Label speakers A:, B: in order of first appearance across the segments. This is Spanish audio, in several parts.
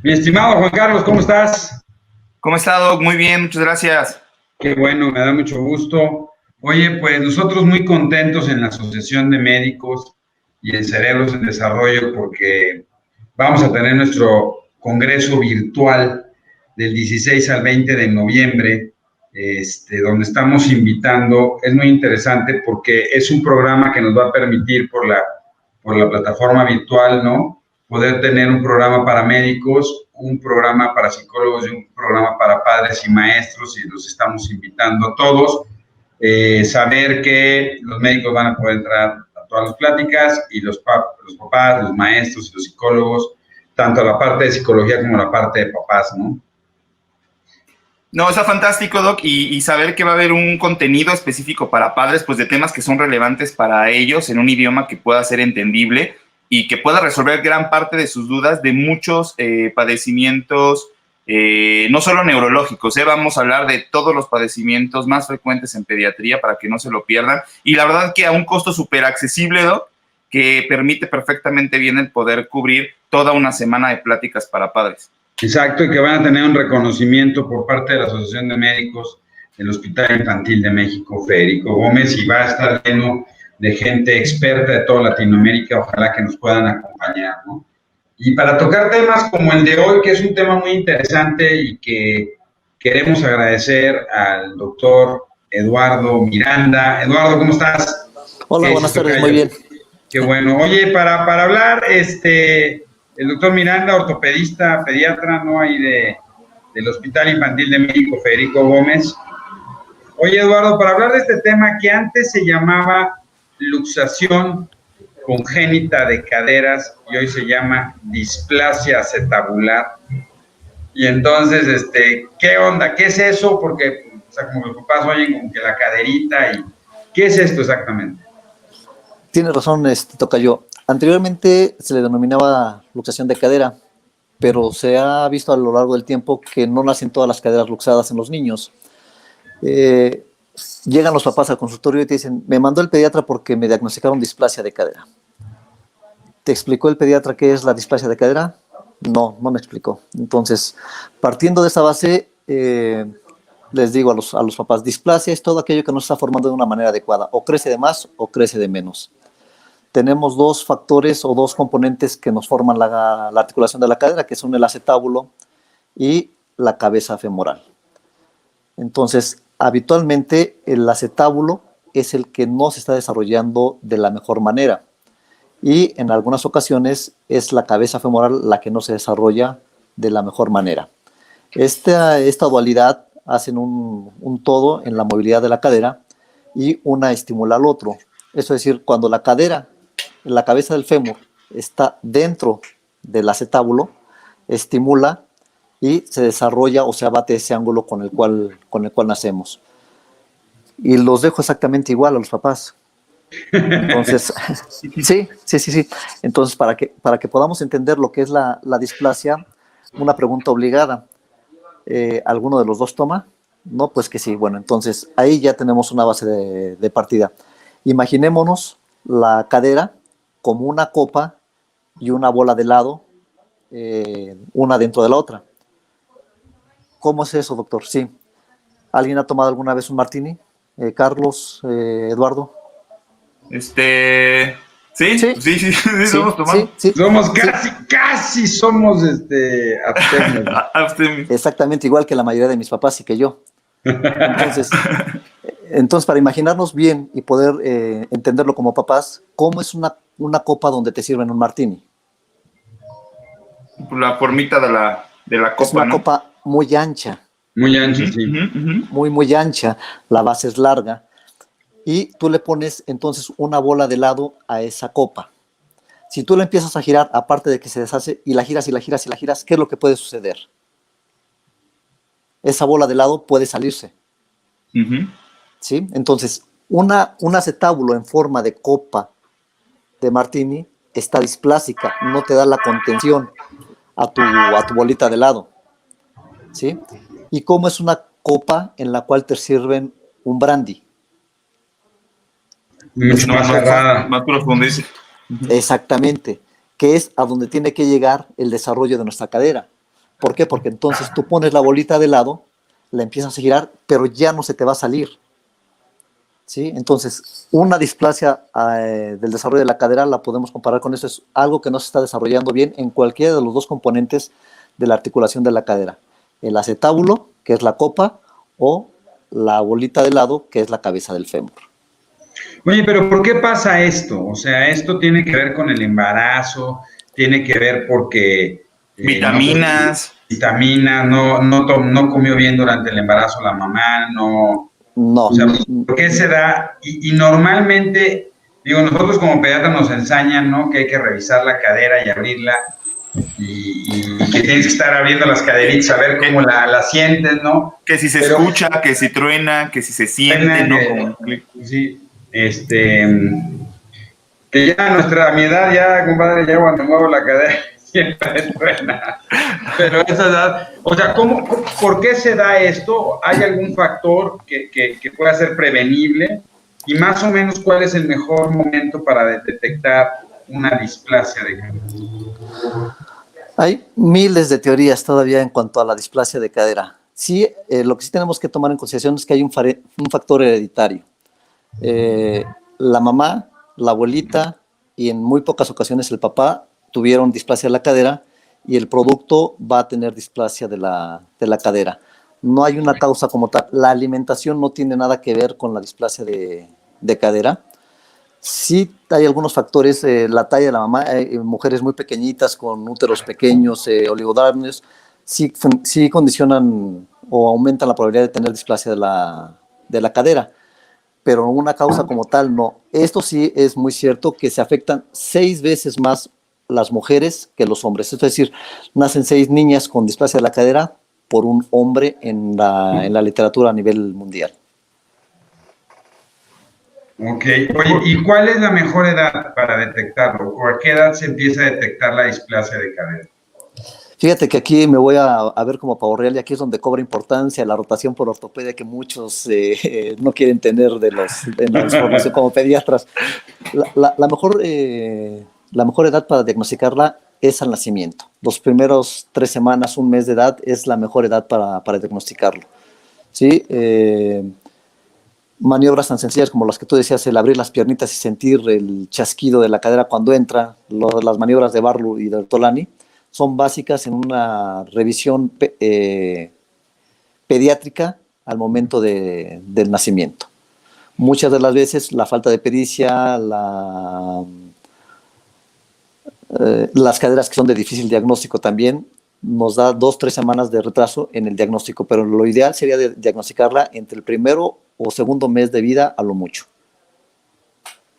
A: Mi estimado Juan Carlos, ¿cómo estás?
B: ¿Cómo está, Doc? Muy bien, muchas gracias.
A: Qué bueno, me da mucho gusto. Oye, pues nosotros muy contentos en la Asociación de Médicos y en Cerebros en Desarrollo porque vamos a tener nuestro congreso virtual del 16 al 20 de noviembre, donde estamos invitando. Es muy interesante porque es un programa que nos va a permitir por la plataforma virtual, ¿no? Poder tener un programa para médicos, un programa para psicólogos y un programa para padres y maestros, y los estamos invitando a todos. Saber que los médicos van a poder entrar a todas las pláticas y los papás, los maestros y los psicólogos, tanto la parte de psicología como la parte de papás, ¿no?
B: No, está fantástico, Doc, y saber que va a haber un contenido específico para padres, pues de temas que son relevantes para ellos en un idioma que pueda ser entendible y que pueda resolver gran parte de sus dudas de muchos padecimientos, no solo neurológicos, vamos a hablar de todos los padecimientos más frecuentes en pediatría para que no se lo pierdan. Y la verdad que a un costo súper accesible, Doc, que permite perfectamente bien el poder cubrir toda una semana de pláticas para padres.
A: Exacto, y que van a tener un reconocimiento por parte de la Asociación de Médicos del Hospital Infantil de México, Federico Gómez, y va a estar lleno de gente experta de toda Latinoamérica, ojalá que nos puedan acompañar, ¿no? Y para tocar temas como el de hoy, que es un tema muy interesante y que queremos agradecer al doctor Eduardo Miranda. Eduardo, ¿cómo estás?
C: Hola, buenas tardes, muy bien.
A: Qué bueno. Oye, para hablar, el doctor Miranda, ortopedista, pediatra, ¿no? Ahí del Hospital Infantil de México, Federico Gómez. Oye, Eduardo, para hablar de este tema que antes se llamaba luxación congénita de caderas y hoy se llama displasia acetabular. Y entonces, ¿qué onda? ¿Qué es eso? Porque, o sea, como los papás oyen como que la caderita y ¿qué es esto exactamente?
C: Tiene razón, tocayo. Anteriormente se le denominaba luxación de cadera, pero se ha visto a lo largo del tiempo que no nacen todas las caderas luxadas en los niños. Eh, Llegan los papás al consultorio y te dicen, me mandó el pediatra porque me diagnosticaron displasia de cadera. ¿Te explicó el pediatra qué es la displasia de cadera? No, no me explicó. Entonces, partiendo de esa base, les digo a los papás, displasia es todo aquello que no se está formando de una manera adecuada, o crece de más o crece de menos. Tenemos dos factores o dos componentes que nos forman la articulación de la cadera, que son el acetábulo y la cabeza femoral. Entonces, habitualmente el acetábulo es el que no se está desarrollando de la mejor manera y en algunas ocasiones es la cabeza femoral la que no se desarrolla de la mejor manera. Esta dualidad hacen un todo en la movilidad de la cadera y una estimula al otro. Eso es decir, cuando la cadera, la cabeza del fémur está dentro del acetábulo, estimula y se desarrolla o se abate ese ángulo con el cual nacemos. Y los dejo exactamente igual a los papás. Entonces, sí. Entonces, para que podamos entender lo que es la displasia, una pregunta obligada. ¿Alguno de los dos toma? No, pues que sí. Bueno, entonces ahí ya tenemos una base de partida. Imaginémonos la cadera como una copa y una bola de helado, una dentro de la otra. ¿Cómo es eso, doctor? Sí. ¿Alguien ha tomado alguna vez un martini? Carlos, Eduardo.
B: Sí, somos tomando.
A: Sí. Somos casi somos
B: abstemios.
C: Exactamente igual que la mayoría de mis papás y que yo. Entonces, para imaginarnos bien y poder entenderlo como papás, ¿cómo es una copa donde te sirven un martini?
B: La formita de la copa,
C: es una,
B: ¿no?
C: Copa muy ancha.
A: Muy ancha, sí.
C: Muy ancha. La base es larga. Y tú le pones entonces una bola de helado a esa copa. Si tú la empiezas a girar, aparte de que se deshace, y la giras, ¿qué es lo que puede suceder? Esa bola de helado puede salirse. ¿Sí? Entonces, un acetábulo en forma de copa de martini está displásica, no te da la contención a tu bolita de helado. ¿Sí? ¿Y cómo es una copa en la cual te sirven un brandy?
A: Mucho más cerrada.
B: Más profundiza.
C: Exactamente, que es a donde tiene que llegar el desarrollo de nuestra cadera. ¿Por qué? Porque entonces tú pones la bolita de lado, la empiezas a girar, pero ya no se te va a salir. ¿Sí? Entonces, una displasia del desarrollo de la cadera la podemos comparar con eso. Es algo que no se está desarrollando bien en cualquiera de los dos componentes de la articulación de la cadera. El acetábulo, que es la copa, o la bolita de lado, que es la cabeza del fémur.
A: Oye, pero ¿por qué pasa esto? O sea, esto tiene que ver con el embarazo, tiene que ver porque
B: Vitaminas.
A: vitaminas, no comió bien durante el embarazo la mamá, no.
C: No.
A: O sea, ¿por qué se da? Y normalmente, digo, nosotros como pediatras nos enseñan, ¿no? Que hay que revisar la cadera y abrirla y que tienes que estar abriendo las caderitas a ver cómo la sientes, ¿no?
B: Que si se escucha, que si truena, que si se siente, ¿no?
A: Sí, que ya a mi edad, ya, compadre, ya cuando muevo la cadera siempre truena. Pero esa edad, o sea, ¿por qué se da esto? ¿Hay algún factor que pueda ser prevenible? Y más o menos, ¿cuál es el mejor momento para detectar una displasia de cadera?
C: Hay miles de teorías todavía en cuanto a la displasia de cadera. Sí, lo que sí tenemos que tomar en consideración es que hay un factor hereditario. La mamá, la abuelita y en muy pocas ocasiones el papá tuvieron displasia de la cadera y el producto va a tener displasia de la cadera. No hay una causa como tal. La alimentación no tiene nada que ver con la displasia de cadera. Sí hay algunos factores, la talla de la mamá, mujeres muy pequeñitas con úteros pequeños, oligodramios, sí condicionan o aumentan la probabilidad de tener displasia de la cadera, pero una causa como tal no. Esto sí es muy cierto que se afectan 6 veces más las mujeres que los hombres, es decir, nacen 6 niñas con displasia de la cadera por un hombre en la literatura a nivel mundial.
A: Ok, oye, ¿y cuál es la mejor edad para detectarlo? ¿O a qué edad se empieza a detectar la displasia de cadera?
C: Fíjate que aquí me voy a ver como pavo real y aquí es donde cobra importancia la rotación por ortopedia que muchos no quieren tener de la formación como pediatras. La mejor edad para diagnosticarla es al nacimiento. Los primeros 3 semanas, un mes de edad es la mejor edad para diagnosticarlo. ¿Sí? Maniobras tan sencillas como las que tú decías, el abrir las piernitas y sentir el chasquido de la cadera cuando entra, las maniobras de Barlow y de Ortolani, son básicas en una revisión pediátrica al momento del nacimiento. Muchas de las veces la falta de pericia, las caderas que son de difícil diagnóstico también, nos da 2-3 semanas de retraso en el diagnóstico, pero lo ideal sería diagnosticarla entre el primero o segundo mes de vida a lo mucho.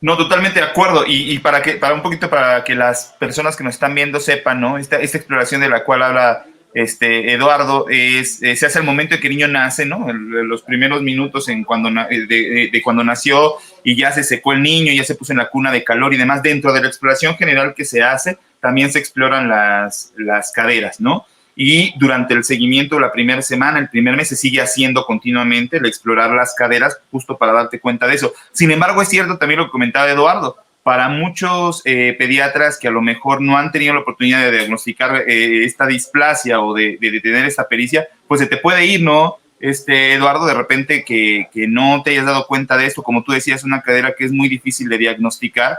B: No, totalmente de acuerdo. Y para que las personas que nos están viendo sepan, ¿no? Esta exploración de la cual habla Eduardo se hace al momento de que el niño nace, ¿no? Los primeros minutos de cuando nació y ya se secó el niño, ya se puso en la cuna de calor y demás. Dentro de la exploración general que se hace, también se exploran las caderas, ¿no? Y durante el seguimiento de la primera semana, el primer mes, se sigue haciendo continuamente el explorar las caderas justo para darte cuenta de eso. Sin embargo, es cierto también lo que comentaba Eduardo, para muchos pediatras que a lo mejor no han tenido la oportunidad de diagnosticar esta displasia o de tener esta pericia, pues se te puede ir, ¿no? Eduardo, de repente que no te hayas dado cuenta de esto, como tú decías, una cadera que es muy difícil de diagnosticar,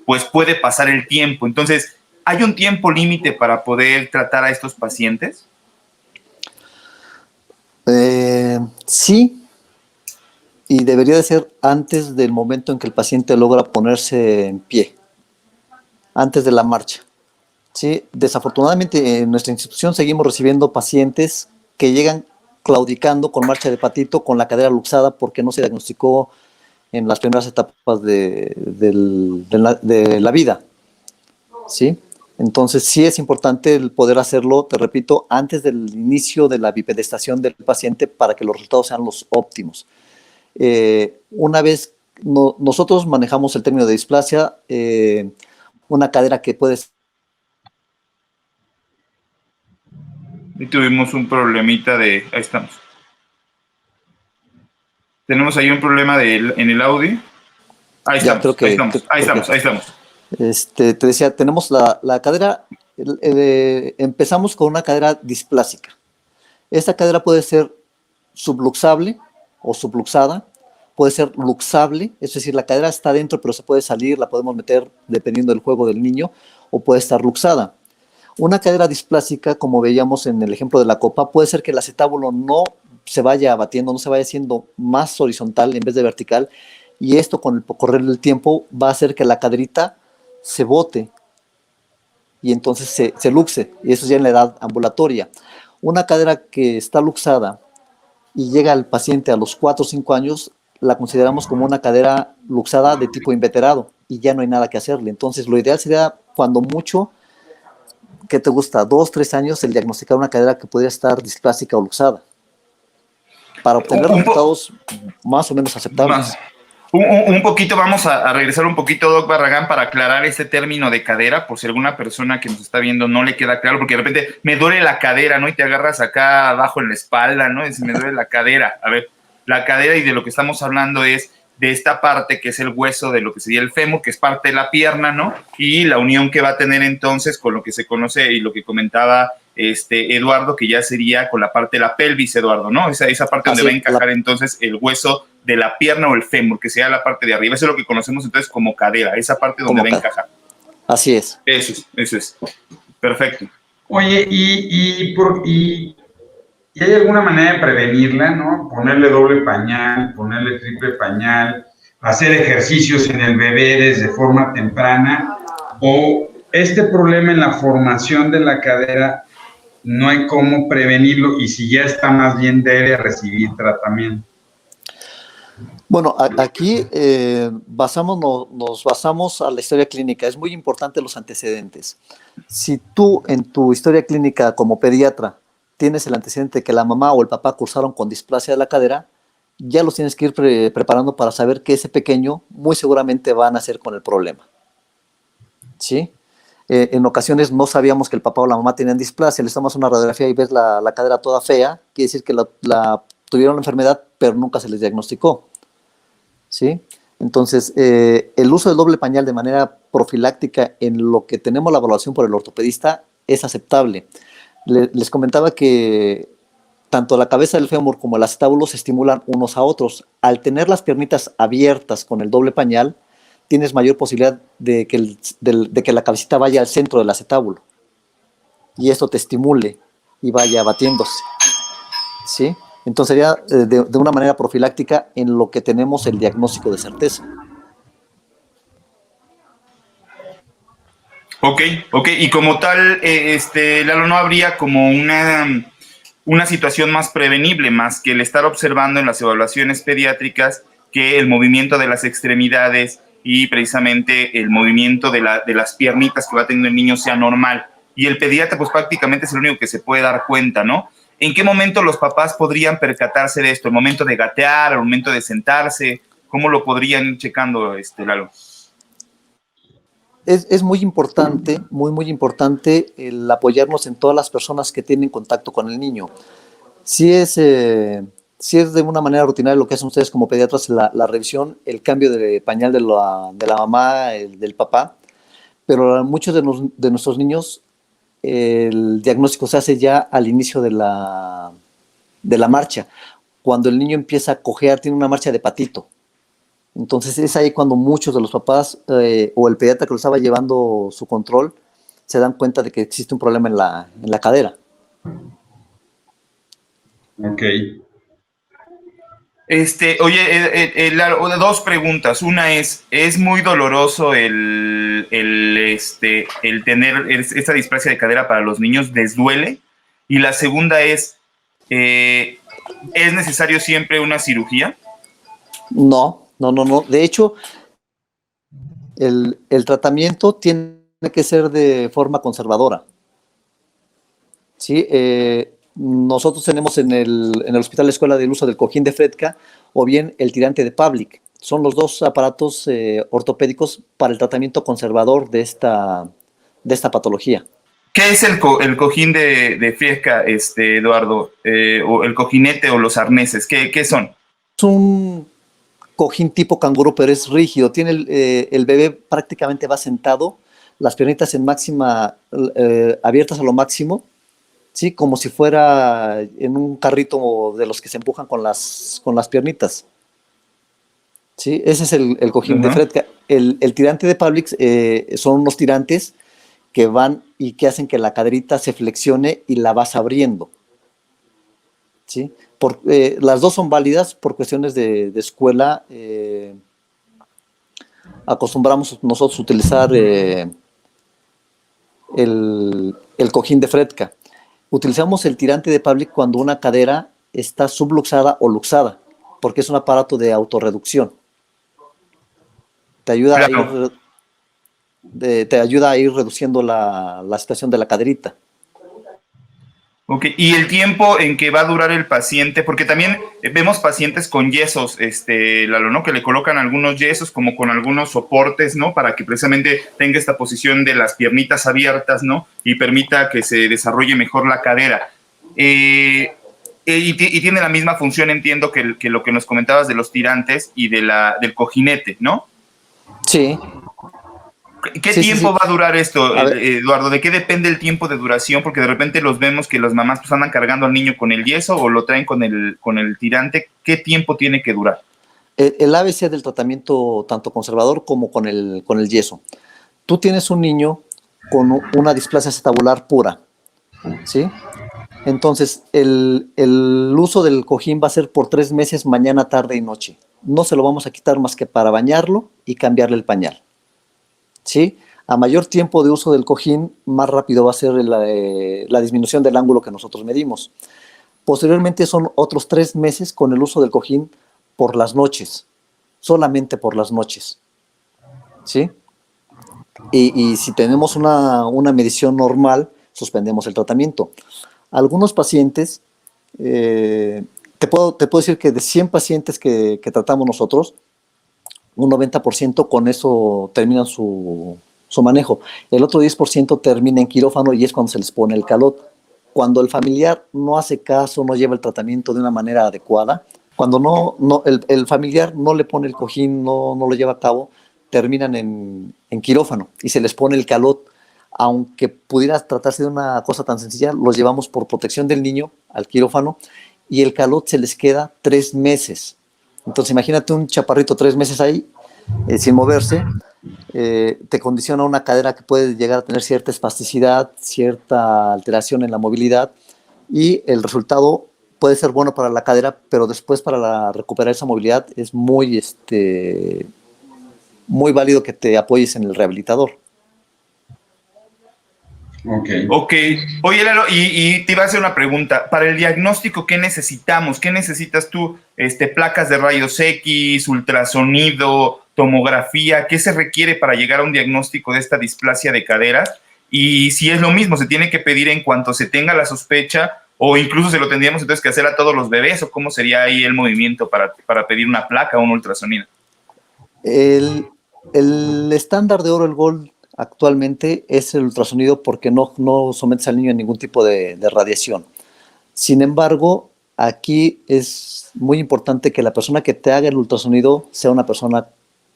B: pues puede pasar el tiempo. Entonces, ¿hay un tiempo límite para poder tratar a estos pacientes?
C: Sí, y debería de ser antes del momento en que el paciente logra ponerse en pie, antes de la marcha. ¿Sí? Desafortunadamente en nuestra institución seguimos recibiendo pacientes que llegan claudicando con marcha de patito, con la cadera luxada porque no se diagnosticó en las primeras etapas de la vida. ¿Sí? Entonces sí es importante el poder hacerlo, te repito, antes del inicio de la bipedestación del paciente para que los resultados sean los óptimos. Una vez nosotros manejamos el término de displasia, una cadera que puede ser.
B: Y tuvimos un problemita ahí estamos. Tenemos ahí un problema en el audio. Ahí estamos. Te decía, tenemos la cadera
C: Empezamos con una cadera displásica. Esta cadera puede ser subluxable o subluxada, puede ser luxable, es decir, la cadera está dentro pero se puede salir, la podemos meter dependiendo del juego del niño, o puede estar luxada. Una cadera displásica, como veíamos en el ejemplo de la copa, puede ser que el acetábulo no se vaya abatiendo, no se vaya haciendo más horizontal en vez de vertical, y esto con el correr del tiempo va a hacer que la caderita se bote y entonces se luxe, y eso ya en la edad ambulatoria. Una cadera que está luxada y llega al paciente a los 4 o 5 años, la consideramos como una cadera luxada de tipo inveterado y ya no hay nada que hacerle. Entonces, lo ideal sería, cuando mucho, ¿qué te gusta? 2, 3 años, el diagnosticar una cadera que podría estar displásica o luxada, para obtener resultados más o menos aceptables.
B: Un poquito, vamos a regresar un poquito, Doc Barragán, para aclarar este término de cadera, por si alguna persona que nos está viendo no le queda claro, porque de repente me duele la cadera, ¿no? Y te agarras acá abajo en la espalda, ¿no? Y me duele la cadera. A ver, la cadera, y de lo que estamos hablando es de esta parte que es el hueso de lo que sería el fémur, que es parte de la pierna, ¿no? Y la unión que va a tener entonces con lo que se conoce y lo que comentaba Eduardo, que ya sería con la parte de la pelvis, Eduardo, ¿no? Esa parte donde va a encajar entonces el hueso de la pierna o el fémur, que sea la parte de arriba. Eso es lo que conocemos entonces como cadera, esa parte donde va a encajar.
C: Así es.
B: Eso es. Perfecto.
A: Oye, ¿y hay alguna manera de prevenirla, no? Ponerle doble pañal, ponerle triple pañal, hacer ejercicios en el bebé desde forma temprana, o este problema en la formación de la cadera no hay cómo prevenirlo, y si ya está, más bien debe recibir tratamiento.
C: Bueno, aquí nos basamos a la historia clínica. Es muy importante los antecedentes. Si tú en tu historia clínica como pediatra tienes el antecedente de que la mamá o el papá cursaron con displasia de la cadera, ya los tienes que ir preparando para saber que ese pequeño muy seguramente va a nacer con el problema. ¿Sí? En ocasiones no sabíamos que el papá o la mamá tenían displasia, les tomas una radiografía y ves la cadera toda fea, quiere decir que tuvieron la enfermedad, pero nunca se les diagnosticó. ¿Sí? Entonces, el uso del doble pañal de manera profiláctica en lo que tenemos la evaluación por el ortopedista es aceptable. Les comentaba que tanto la cabeza del fémur como el acetábulo se estimulan unos a otros. Al tener las piernitas abiertas con el doble pañal, tienes mayor posibilidad de que la cabecita vaya al centro del acetábulo y esto te estimule y vaya batiéndose. ¿Sí? Entonces sería de una manera profiláctica en lo que tenemos el diagnóstico de certeza.
B: Ok. Y como tal, Lalo, no habría como una situación más prevenible, más que el estar observando en las evaluaciones pediátricas que el movimiento de las extremidades y precisamente el movimiento de las piernitas que va teniendo el niño sea normal. Y el pediatra, pues prácticamente es el único que se puede dar cuenta, ¿no? ¿En qué momento los papás podrían percatarse de esto? ¿El momento de gatear? ¿El momento de sentarse? ¿Cómo lo podrían ir checando, Lalo?
C: Es muy importante, muy importante el apoyarnos en todas las personas que tienen contacto con el niño. Si es de una manera rutinaria lo que hacen ustedes como pediatras, la revisión, el cambio de pañal de la mamá, del papá, pero muchos de nuestros niños el diagnóstico se hace ya al inicio de la marcha, cuando el niño empieza a cojear, tiene una marcha de patito. Entonces es ahí cuando muchos de los papás o el pediatra que lo estaba llevando su control se dan cuenta de que existe un problema en la cadera.
A: Ok.
B: Oye, Lalo, dos preguntas. Una es muy doloroso el tener esta displasia de cadera para los niños? ¿Les duele? Y la segunda ¿es necesario siempre una cirugía?
C: No. De hecho, el tratamiento tiene que ser de forma conservadora. ¿Sí? Nosotros tenemos en el Hospital Escuela del uso del cojín de Fredka o bien el tirante de Pavlik. Son los dos aparatos ortopédicos para el tratamiento conservador de esta patología.
B: ¿Qué es el cojín de Fredka, Eduardo? O el cojinete o los arneses, ¿qué son?
C: Es un cojín tipo canguro, pero es rígido. El bebé prácticamente va sentado, las piernitas en máxima, abiertas a lo máximo, ¿sí? Como si fuera en un carrito de los que se empujan con las piernitas. ¿Sí? Ese es el cojín de Fredka. El tirante de Pavlik son unos tirantes que van y que hacen que la caderita se flexione y la vas abriendo. ¿Sí? Las dos son válidas por cuestiones de escuela. Acostumbramos nosotros a utilizar el cojín de Fredka. Utilizamos el tirante de Pavlik cuando una cadera está subluxada o luxada, porque es un aparato de autorreducción. Te ayuda, claro, te ayuda a ir reduciendo la situación de la caderita.
B: Ok, y el tiempo en que va a durar el paciente, porque también vemos pacientes con yesos, Lalo, ¿no? Que le colocan algunos yesos como con algunos soportes, ¿no? Para que precisamente tenga esta posición de las piernitas abiertas, ¿no? Y permita que se desarrolle mejor la cadera. Y tiene la misma función, entiendo, que lo que nos comentabas de los tirantes y del cojinete, ¿no?
C: Sí.
B: ¿Qué tiempo va a durar esto, Eduardo? ¿De qué depende el tiempo de duración? Porque de repente los vemos que las mamás pues andan cargando al niño con el yeso o lo traen con el tirante. ¿Qué tiempo tiene que durar?
C: El ABC del tratamiento, tanto conservador como con el yeso. Tú tienes un niño con una displasia acetabular pura, ¿sí? Entonces, el uso del cojín va a ser por 3 meses, mañana, tarde y noche. No se lo vamos a quitar más que para bañarlo y cambiarle el pañal. ¿Sí? A mayor tiempo de uso del cojín, más rápido va a ser la disminución del ángulo que nosotros medimos. Posteriormente son otros 3 meses con el uso del cojín por las noches, solamente por las noches. ¿Sí? Y si tenemos una medición normal, suspendemos el tratamiento. Algunos pacientes, te puedo decir que de 100 pacientes que tratamos nosotros, un 90% con eso terminan su manejo. El otro 10% termina en quirófano y es cuando se les pone el calot. Cuando el familiar no hace caso, no lleva el tratamiento de una manera adecuada, cuando el familiar no le pone el cojín, no lo lleva a cabo, terminan en quirófano y se les pone el calot. Aunque pudiera tratarse de una cosa tan sencilla, los llevamos por protección del niño al quirófano y el calot se les queda 3 meses. Entonces imagínate un chaparrito 3 meses ahí, sin moverse, te condiciona una cadera que puede llegar a tener cierta espasticidad, cierta alteración en la movilidad, y el resultado puede ser bueno para la cadera, pero después para recuperar esa movilidad es muy válido que te apoyes en el rehabilitador.
B: Ok. Oye, Lalo, y te iba a hacer una pregunta. Para el diagnóstico, ¿qué necesitamos? ¿Qué necesitas tú? Placas de rayos X, ultrasonido, tomografía. ¿Qué se requiere para llegar a un diagnóstico de esta displasia de caderas? Y si es lo mismo, ¿se tiene que pedir en cuanto se tenga la sospecha o incluso se lo tendríamos entonces que hacer a todos los bebés? ¿O cómo sería ahí el movimiento para pedir una placa o un ultrasonido?
C: El estándar de oro, el Gold, actualmente es el ultrasonido porque no sometes al niño a ningún tipo de radiación. Sin embargo, aquí es muy importante que la persona que te haga el ultrasonido sea una persona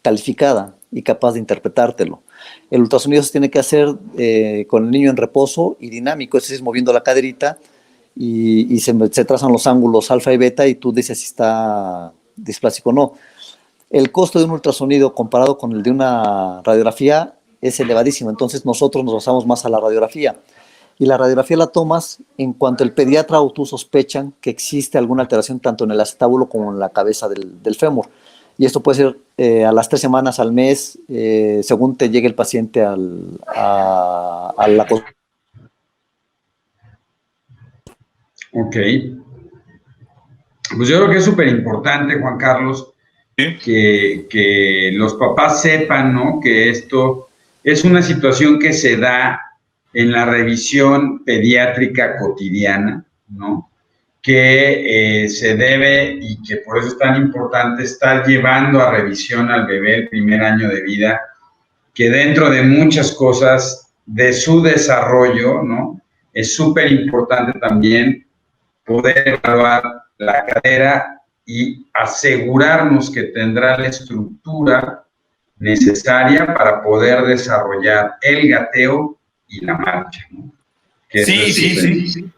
C: calificada y capaz de interpretártelo. El ultrasonido se tiene que hacer con el niño en reposo y dinámico, es decir, moviendo la caderita y se trazan los ángulos alfa y beta y tú dices si está displásico o no. El costo de un ultrasonido comparado con el de una radiografía es elevadísimo, entonces nosotros nos basamos más a la radiografía. Y la radiografía la tomas en cuanto el pediatra o tú sospechan que existe alguna alteración tanto en el acetábulo como en la cabeza del fémur. Y esto puede ser a las 3 semanas, al mes, según te llegue el paciente a la consulta.
A: Ok. Pues yo creo que es súper importante, Juan Carlos, que los papás sepan, ¿no? Que esto es una situación que se da en la revisión pediátrica cotidiana, ¿no? Que se debe y que por eso es tan importante estar llevando a revisión al bebé el primer año de vida, que dentro de muchas cosas de su desarrollo, ¿no? Es súper importante también poder evaluar la cadera y asegurarnos que tendrá la estructura necesaria para poder desarrollar el gateo y la marcha, ¿no?
B: Sí.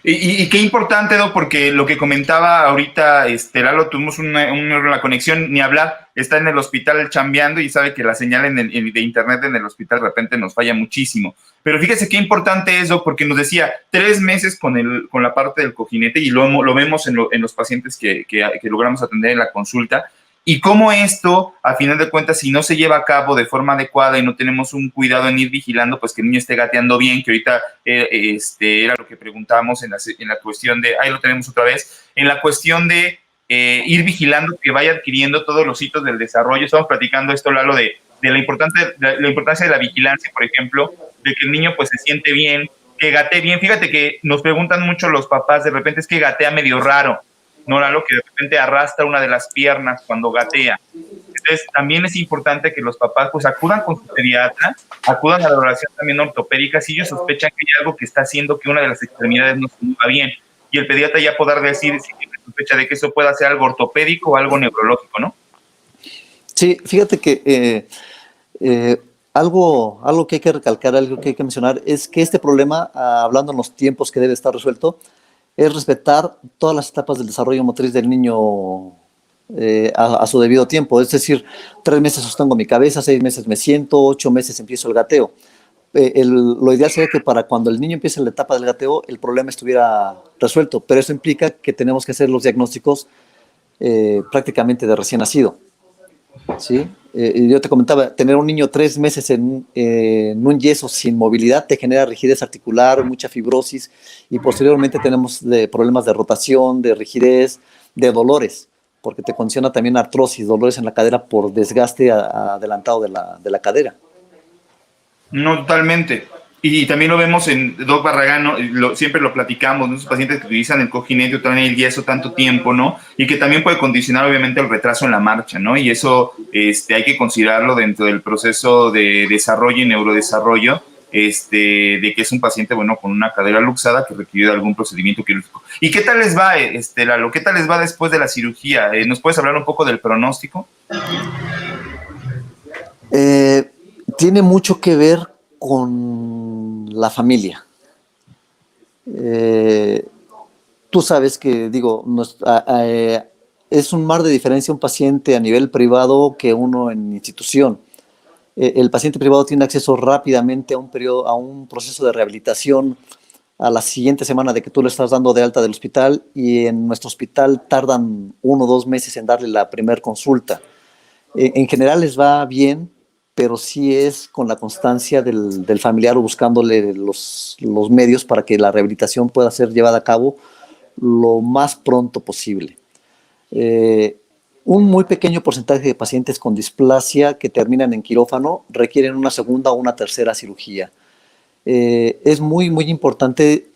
B: Y qué importante, Doc, porque lo que comentaba ahorita, Lalo, tuvimos un error en la conexión, ni hablar, está en el hospital chambeando y sabe que la señal de internet en el hospital de repente nos falla muchísimo. Pero fíjese qué importante es, Doc, porque nos decía 3 meses con la parte del cojinete y lo vemos en los pacientes que logramos atender en la consulta. Y cómo esto, a final de cuentas, si no se lleva a cabo de forma adecuada y no tenemos un cuidado en ir vigilando, pues que el niño esté gateando bien, que ahorita era lo que preguntábamos en la cuestión de, ahí lo tenemos otra vez, en la cuestión de ir vigilando que vaya adquiriendo todos los hitos del desarrollo. Estamos platicando esto, Lalo, de la importancia de la vigilancia, por ejemplo, de que el niño pues se siente bien, que gatee bien. Fíjate que nos preguntan mucho los papás, de repente es que gatea medio raro. No, Lalo, que de repente arrastra una de las piernas cuando gatea. Entonces, también es importante que los papás pues acudan con su pediatra, acudan a la evaluación también ortopédica si ellos sospechan que hay algo que está haciendo que una de las extremidades no se mueva bien. Y el pediatra ya podrá decir si tiene sospecha de que eso pueda ser algo ortopédico o algo neurológico, ¿no?
C: Sí, fíjate que algo que hay que recalcar, algo que hay que mencionar, es que este problema, hablando en los tiempos que debe estar resuelto, es respetar todas las etapas del desarrollo motriz del niño a su debido tiempo. Es decir, 3 meses sostengo mi cabeza, 6 meses me siento, 8 meses empiezo el gateo. Lo ideal sería que para cuando el niño empiece la etapa del gateo, el problema estuviera resuelto, pero eso implica que tenemos que hacer los diagnósticos prácticamente de recién nacido. ¿Sí? Yo te comentaba, tener un niño 3 meses en un yeso sin movilidad te genera rigidez articular, mucha fibrosis, y posteriormente tenemos problemas de rotación, de rigidez, de dolores, porque te condiciona también artrosis, dolores en la cadera por desgaste adelantado de la cadera.
B: No, totalmente. Y también lo vemos en Doc Barragán, ¿no? Siempre lo platicamos, nuestros pacientes que utilizan el cojinete o traen el yeso tanto tiempo, ¿no? Y que también puede condicionar obviamente el retraso en la marcha, ¿no? Y eso hay que considerarlo dentro del proceso de desarrollo y neurodesarrollo, de que es un paciente, bueno, con una cadera luxada que requiere algún procedimiento quirúrgico. ¿Y qué tal les va, Lalo? ¿Qué tal les va después de la cirugía? ¿Nos puedes hablar un poco del pronóstico?
C: Tiene mucho que ver con la familia. Tú sabes que, digo, es un mar de diferencia un paciente a nivel privado que uno en institución. El paciente privado tiene acceso rápidamente a un proceso de rehabilitación a la siguiente semana de que tú le estás dando de alta del hospital, y en nuestro hospital tardan 1 o 2 meses en darle la primera consulta. En general les va bien, pero sí es con la constancia del familiar o buscándole los medios para que la rehabilitación pueda ser llevada a cabo lo más pronto posible. Un muy pequeño porcentaje de pacientes con displasia que terminan en quirófano requieren una segunda o una tercera cirugía. Es muy, muy importante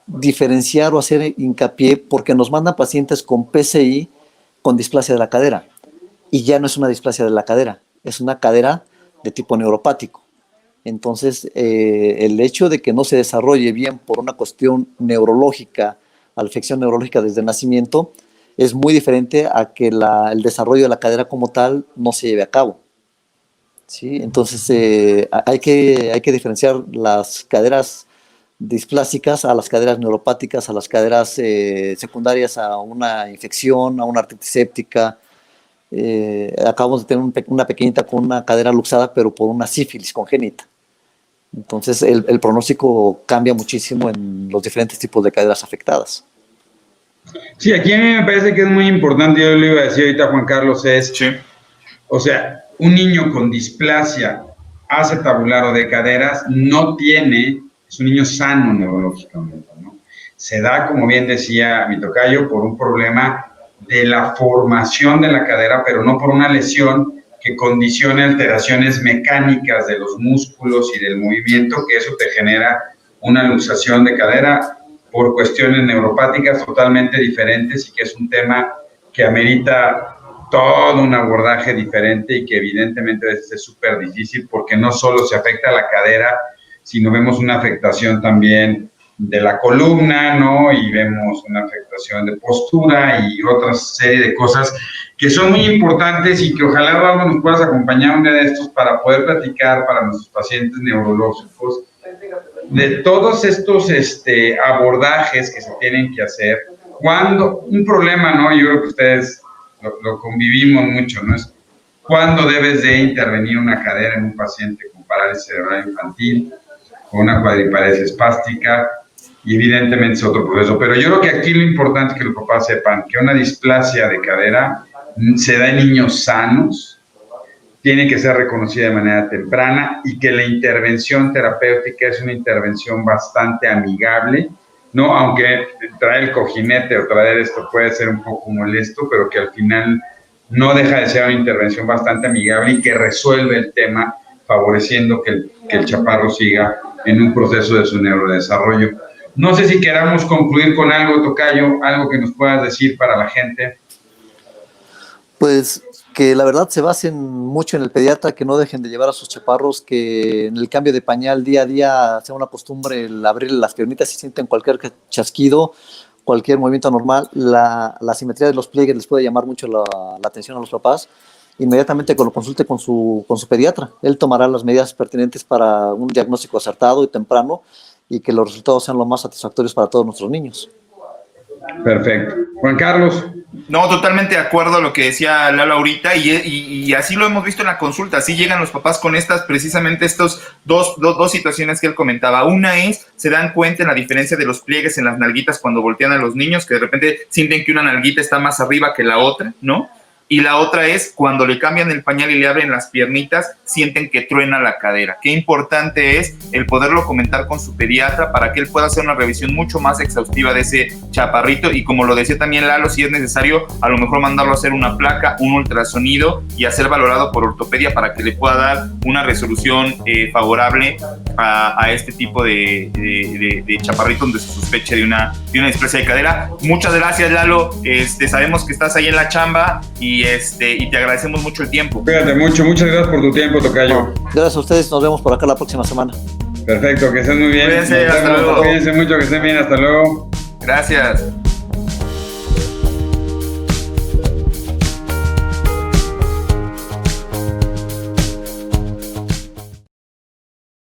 C: diferenciar o hacer hincapié, porque nos mandan pacientes con PCI con displasia de la cadera, y ya no es una displasia de la cadera, es una cadera de tipo neuropático. Entonces, el hecho de que no se desarrolle bien por una cuestión neurológica, afección neurológica desde el nacimiento, es muy diferente a que el desarrollo de la cadera como tal no se lleve a cabo. ¿Sí? Entonces, hay que diferenciar las caderas displásicas a las caderas neuropáticas, a las caderas secundarias a una infección, a una artritis séptica. Acabamos de tener una pequeñita con una cadera luxada, pero por una sífilis congénita. Entonces, el pronóstico cambia muchísimo en los diferentes tipos de caderas afectadas.
A: Sí, aquí a mí me parece que es muy importante, yo le iba a decir ahorita a Juan Carlos, sí. O sea, un niño con displasia acetabular o de caderas es un niño sano neurológicamente, ¿no? Se da, como bien decía mi tocayo, por un problema de la formación de la cadera, pero no por una lesión que condicione alteraciones mecánicas de los músculos y del movimiento, que eso te genera una luxación de cadera por cuestiones neuropáticas totalmente diferentes, y que es un tema que amerita todo un abordaje diferente y que evidentemente a veces es súper difícil, porque no solo se afecta a la cadera, sino vemos una afectación también de la columna, ¿no? Y vemos una afectación de postura y otra serie de cosas que son muy importantes y que ojalá, Eduardo, nos puedas acompañar un día de estos para poder platicar para nuestros pacientes neurológicos de todos estos abordajes que se tienen que hacer. Cuando un problema, ¿no? Yo creo que ustedes lo convivimos mucho, ¿no? Es cuándo debes de intervenir una cadera en un paciente con parálisis cerebral infantil, con una cuadriparesia espástica, y evidentemente es otro proceso. Pero yo creo que aquí lo importante es que los papás sepan que una displasia de cadera se da en niños sanos, tiene que ser reconocida de manera temprana y que la intervención terapéutica es una intervención bastante amigable, ¿no? Aunque traer el cojinete o traer esto puede ser un poco molesto, pero que al final no deja de ser una intervención bastante amigable y que resuelve el tema, favoreciendo que el chaparro siga en un proceso de su neurodesarrollo. No sé si queramos concluir con algo, Tocayo, algo que nos puedas decir para la gente.
C: Pues que la verdad se basen mucho en el pediatra, que no dejen de llevar a sus chaparros, que en el cambio de pañal día a día sea una costumbre el abrirle las piernitas si sienten cualquier chasquido, cualquier movimiento anormal. La simetría de los pliegues les puede llamar mucho la atención a los papás. Inmediatamente que lo consulte con su pediatra. Él tomará las medidas pertinentes para un diagnóstico acertado y temprano y que los resultados sean lo más satisfactorios para todos nuestros niños.
A: Perfecto. Juan Carlos.
B: No, totalmente de acuerdo a lo que decía Lalo ahorita y así lo hemos visto en la consulta. Así llegan los papás con precisamente estos dos situaciones que él comentaba. Una es, se dan cuenta en la diferencia de los pliegues en las nalguitas cuando voltean a los niños, que de repente sienten que una nalguita está más arriba que la otra, ¿no? Y la otra es cuando le cambian el pañal y le abren las piernitas, sienten que truena la cadera. Qué importante es el poderlo comentar con su pediatra para que él pueda hacer una revisión mucho más exhaustiva de ese chaparrito y, como lo decía también Lalo, si es necesario, a lo mejor mandarlo a hacer una placa, un ultrasonido y a ser valorado por ortopedia para que le pueda dar una resolución favorable a este tipo de chaparrito donde se sospeche de una displasia de cadera. Muchas gracias, Lalo. Sabemos que estás ahí en la chamba y te agradecemos mucho el tiempo.
A: Cuídate mucho, muchas gracias por tu tiempo, Tocayo.
C: Gracias a ustedes, nos vemos por acá la próxima semana.
A: Perfecto, que estén muy bien.
B: Cuídense, hasta luego.
A: Cuídense mucho, que estén bien, hasta luego.
B: Gracias.